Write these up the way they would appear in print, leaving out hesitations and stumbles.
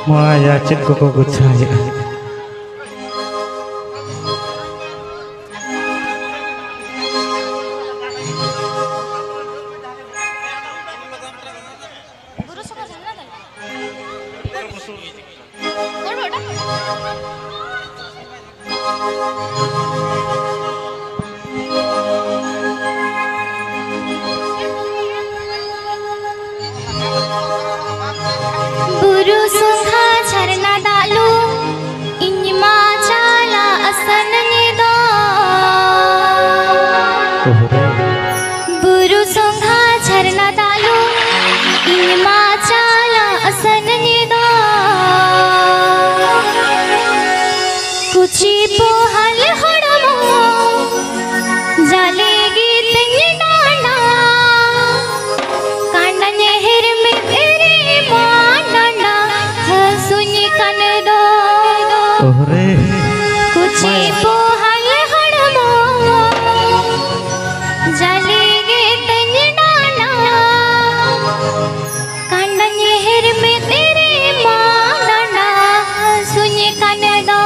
Maya cek koko gucaya. Buru sungha झरना दालू इन्मा चाला असन निदो Buru sungha झरना दालू इन्मा चाला असन निदो कुची पोहल हड़मो जाले गीत निडाना कांडा नेहर में तेरे मानना हंसुनी कन दो कुची पोहल हड़मो जाले गीत निडाना कांडा नेहर में तेरे मानना हंसुनी कन दो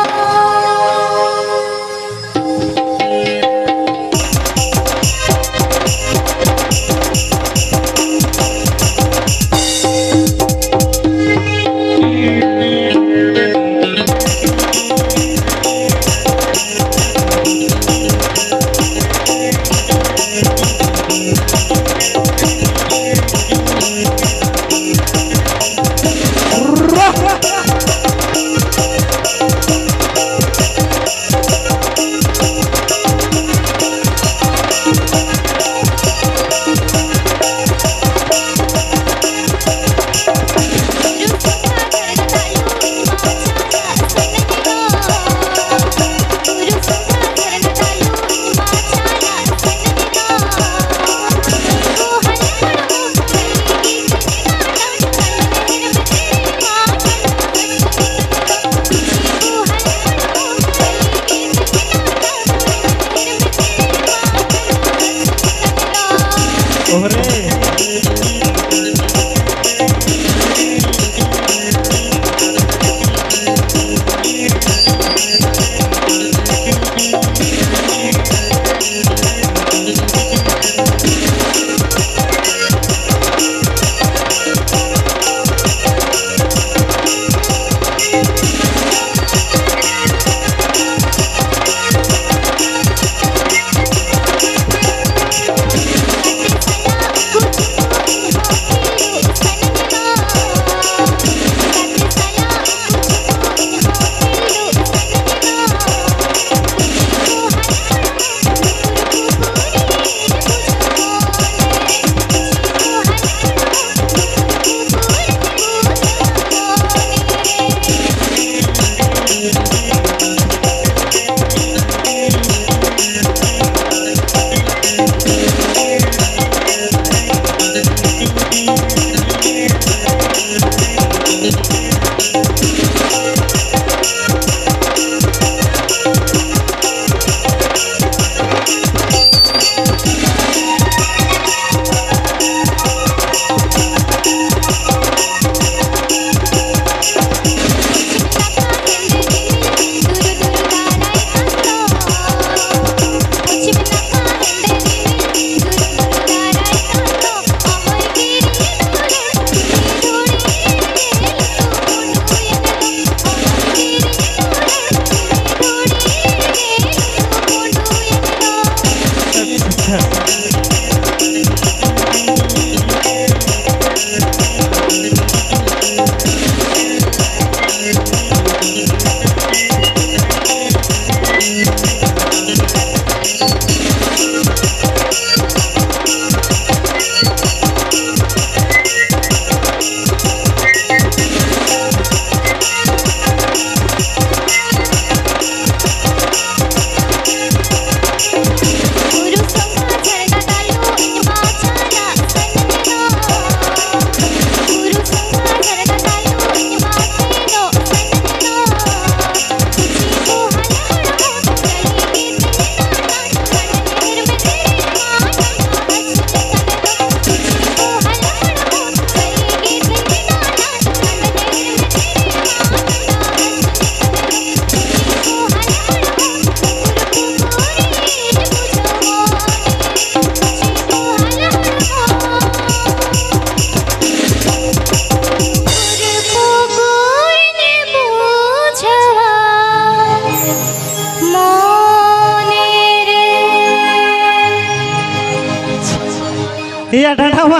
डांडा मा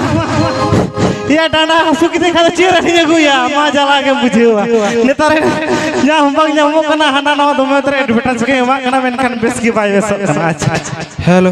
या डांडा हसू किते खा चेर नहीं अगुया मा जला के बुझेवा नेतार जाम बाग जामो कना हाना नवा दमे तर एडवर्टाइज के एमा कना मेनखान बेस की बाय बेस कना अच्छा हेलो